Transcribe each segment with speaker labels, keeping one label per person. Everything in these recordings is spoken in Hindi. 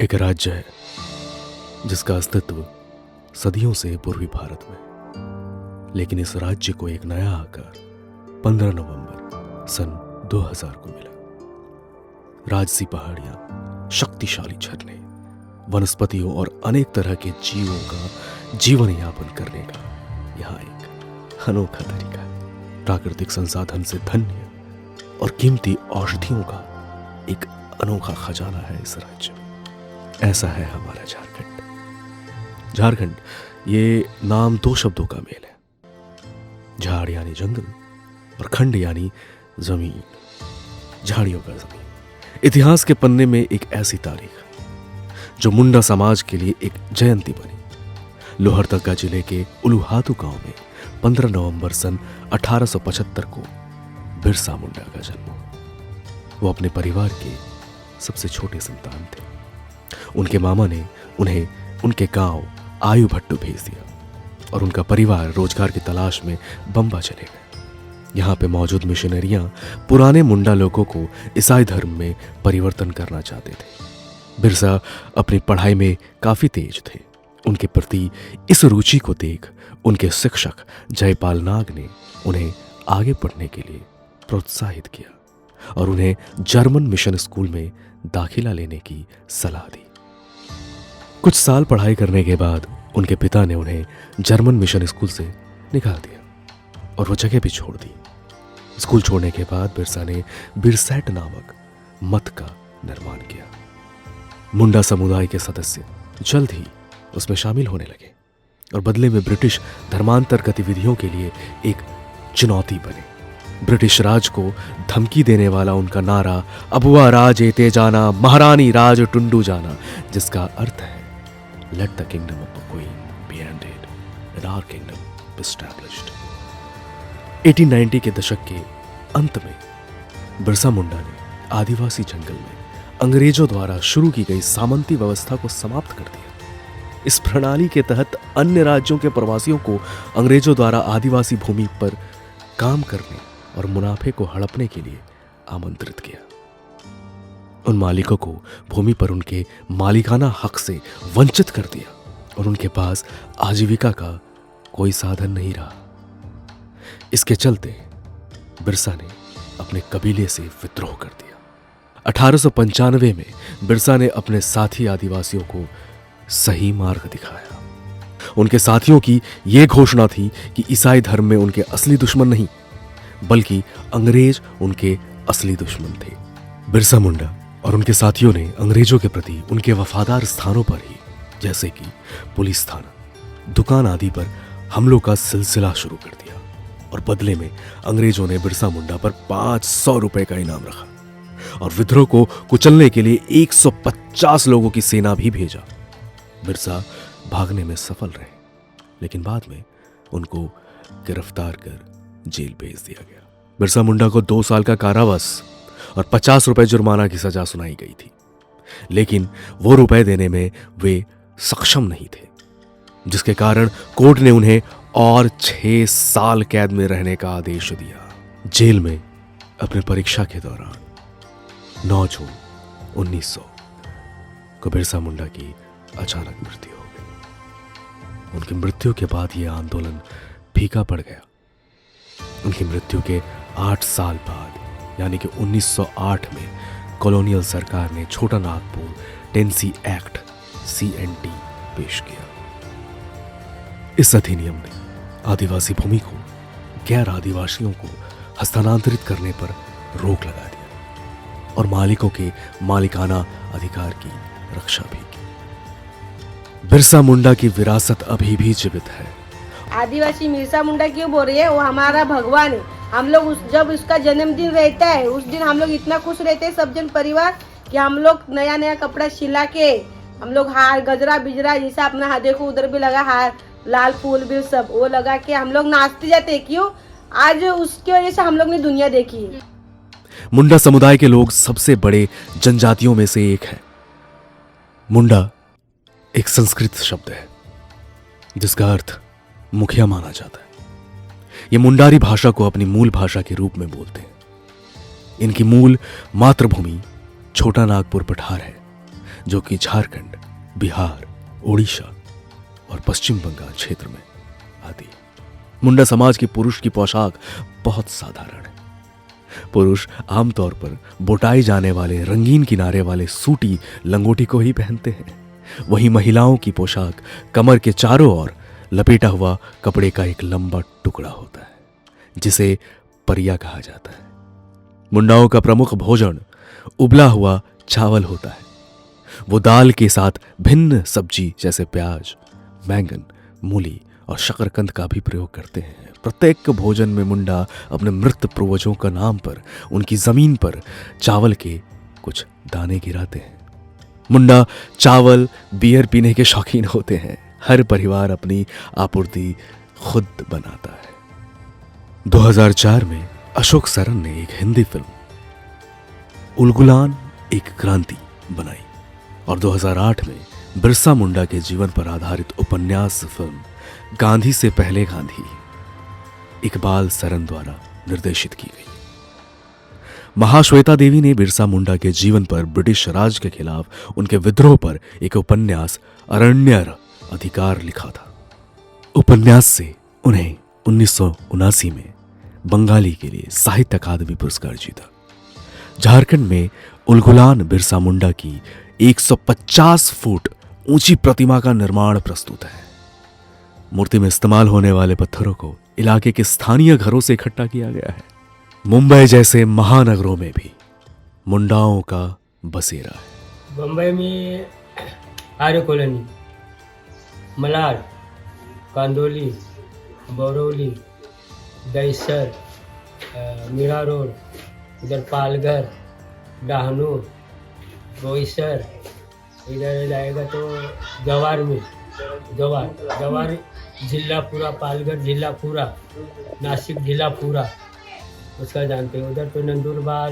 Speaker 1: एक राज्य है जिसका अस्तित्व सदियों से पूर्वी भारत में, लेकिन इस राज्य को एक नया आकार 15 नवंबर सन 2000 को मिला। राजसी पहाड़ियां, शक्तिशाली झरने, वनस्पतियों और अनेक तरह के जीवों का जीवन यापन करने का यहाँ एक अनोखा तरीका है। प्राकृतिक संसाधन से धन्य और कीमती औषधियों का एक अनोखा खजाना है इस राज्य में। ऐसा है हमारा झारखंड। झारखंड ये नाम दो शब्दों का मेल है। झाड़ यानी जंगल और खंड यानी जमीन, झाड़ियों का जमीन। इतिहास के पन्ने में एक ऐसी तारीख जो मुंडा समाज के लिए एक जयंती बनी। लोहरदगा जिले के उलुहातू गांव में 15 नवंबर सन 1875 को बिरसा मुंडा का जन्म हुआ। वो अपने परिवार के सबसे छोटे संतान थे। उनके मामा ने उन्हें उनके गांव आयु भट्टू भेज दिया और उनका परिवार रोजगार की तलाश में बंबा चले गए। यहाँ पे मौजूद मिशनरियां पुराने मुंडा लोगों को ईसाई धर्म में परिवर्तन करना चाहते थे। बिरसा अपनी पढ़ाई में काफी तेज थे। उनके प्रति इस रुचि को देख उनके शिक्षक जयपाल नाग ने उन्हें आगे पढ़ने के लिए प्रोत्साहित किया और उन्हें जर्मन मिशन स्कूल में दाखिला लेने की सलाह दी। कुछ साल पढ़ाई करने के बाद उनके पिता ने उन्हें जर्मन मिशन स्कूल से निकाल दिया और वो जगह भी छोड़ दी। स्कूल छोड़ने के बाद बिरसा ने बिरसैट नामक मत का निर्माण किया। मुंडा समुदाय के सदस्य जल्द ही उसमें शामिल होने लगे और बदले में ब्रिटिश धर्मांतर गतिविधियों के लिए एक चुनौती बने। ब्रिटिश राज को धमकी देने वाला उनका नारा अबुआ राज एते जाना, महारानी राज टुंडू जाना, जिसका अर्थ है let the kingdom of the queen be ended and our kingdom be established. 1890 के दशक के अंत में बिरसा मुंडा ने आदिवासी जंगल में अंग्रेजों द्वारा शुरू की गई सामंती व्यवस्था को समाप्त कर दिया। इस प्रणाली के तहत अन्य राज्यों के प्रवासियों को अंग्रेजों द्वारा आदिवासी भूमि पर काम करने और मुनाफे को हड़पने के लिए आमंत्रित किया। उन मालिकों को भूमि पर उनके मालिकाना हक से वंचित कर दिया और उनके पास आजीविका का कोई साधन नहीं रहा। इसके चलते बिरसा ने अपने कबीले से विद्रोह कर दिया। 1895 में बिरसा ने अपने साथी आदिवासियों को सही मार्ग दिखाया। उनके साथियों की यह घोषणा थी कि ईसाई धर्म में उनके असली दुश्मन नहीं, बल्कि अंग्रेज उनके असली दुश्मन थे। बिरसा मुंडा और उनके साथियों ने अंग्रेजों के प्रति उनके वफादार स्थानों पर ही, जैसे कि पुलिस थाना, दुकान आदि पर हमलों का सिलसिला शुरू कर दिया और बदले में अंग्रेजों ने बिरसा मुंडा पर 500 रुपए का इनाम रखा और विद्रोह को कुचलने के लिए 150 लोगों की सेना भी भेजा। बिरसा भागने में सफल रहे, लेकिन बाद में उनको गिरफ्तार कर जेल भेज दिया गया। बिरसा मुंडा को 2 साल का कारावास और 50 रुपए जुर्माना की सजा सुनाई गई थी, लेकिन वो रुपए देने में वे सक्षम नहीं थे, जिसके कारण कोर्ट ने उन्हें और 6 साल कैद में रहने का आदेश दिया। जेल में अपने परीक्षा के दौरान 9 जून 1900 को बिरसा मुंडा की अचानक मृत्यु हो गई। उनकी मृत्यु के बाद यह आंदोलन फीका पड़ गया। उनकी मृत्यु के 8 साल बाद यानी कि 1908 में कॉलोनियल सरकार ने छोटा नागपुर टेंसी एक्ट CNT पेश किया। इस अधिनियम ने आदिवासी भूमि को गैर आदिवासियों को हस्तांतरित करने पर रोक लगा दिया और मालिकों के मालिकाना अधिकार की रक्षा भी की। बिरसा मुंडा की विरासत अभी भी जीवित है।
Speaker 2: आदिवासी बिरसा मुंडा क्यों बोल रही है? वो हमारा भगवान है। हम लोग जब उसका जन्मदिन रहता है उस दिन हम लोग इतना खुश रहते हैं सब जन परिवार कि हम लोग नया नया कपड़ा सिला के हम लोग हार गजरा बिजरा जैसा अपना हाथ देखो उधर भी लगा हार लाल फूल भी सब वो लगा के हम लोग नाचते जाते हैं। क्यों? आज उसकी वजह से हम लोग ने दुनिया देखी है।
Speaker 1: मुंडा समुदाय के लोग सबसे बड़े जनजातियों में से एक है। मुंडा एक संस्कृत शब्द है जिसका अर्थ मुखिया माना जाता है। ये मुंडारी भाषा को अपनी मूल भाषा के रूप में बोलते हैं। इनकी मूल मातृभूमि छोटा नागपुर पठार है, जो कि झारखंड, बिहार, उड़ीसा और पश्चिम बंगाल क्षेत्र में आती है। मुंडा समाज की पुरुष की पोशाक बहुत साधारण है। पुरुष आमतौर पर बोटाई जाने वाले रंगीन किनारे वाले सूटी लंगोटी को ही पहनते हैं। वहीं महिलाओं की पोशाक कमर के चारों ओर लपेटा हुआ कपड़े का एक लंबा टुकड़ा होता है, जिसे परिया कहा जाता है। मुंडाओं का प्रमुख भोजन उबला हुआ चावल होता है। वो दाल के साथ भिन्न सब्जी जैसे प्याज, बैंगन, मूली और शकरकंद का भी प्रयोग करते हैं। प्रत्येक भोजन में मुंडा अपने मृत पूर्वजों का नाम पर उनकी जमीन पर चावल के कुछ दाने गिराते हैं। मुंडा चावल, बियर पीने के शौकीन होते हैं। हर परिवार अपनी आपूर्ति खुद बनाता है। 2004 में अशोक सरन ने एक हिंदी फिल्म उलगुलान एक क्रांति बनाई और 2008 में बिरसा मुंडा के जीवन पर आधारित उपन्यास फिल्म गांधी से पहले गांधी इकबाल सरन द्वारा निर्देशित की गई। महाश्वेता देवी ने बिरसा मुंडा के जीवन पर ब्रिटिश राज के खिलाफ उनके विद्रोह पर एक उपन्यास अरण्यर अधिकार लिखा था। उपन्यास से उन्हें 1979 में बंगाली के लिए साहित्य अकादमी पुरस्कार जीता। झारखंड में उलगुलान बिरसा मुंडा की 150 फुट ऊंची प्रतिमा का निर्माण प्रस्तुत है। मूर्ति में इस्तेमाल होने वाले पत्थरों को इलाके के स्थानीय घरों से इकट्ठा किया गया है। मुंबई जैसे महानगरों में भी मुंडाओं का बसेरा है।
Speaker 3: बम्बई में आर्य कॉलोनी, मलाड, कांदोली, बौरौली, दहीसर, मीरा रोड, इधर पालघर, डाहनूर, बोईसर, इधर जाएगा तो जवार में, जवार जिला पूरा, पालघर जिला पूरा, नासिक जिला पूरा उसका जानते हैं। उधर तो नंदुरबार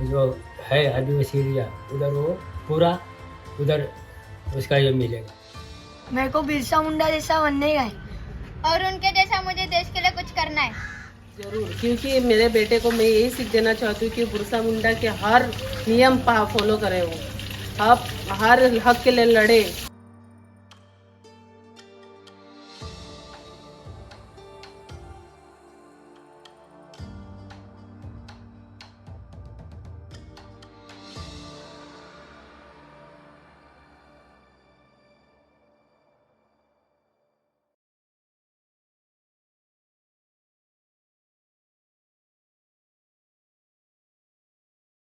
Speaker 3: जो है आदिवासी एरिया, उधर वो पूरा उधर उसका ये मिलेगा।
Speaker 4: मेरे को बिरसा मुंडा जैसा बनने का है
Speaker 5: और उनके जैसा मुझे देश के लिए कुछ करना है
Speaker 2: जरूर, क्योंकि मेरे बेटे को मैं यही सीख देना चाहती हूँ कि बिरसा मुंडा के हर नियम फॉलो करे, वो हर हक के लिए लड़े,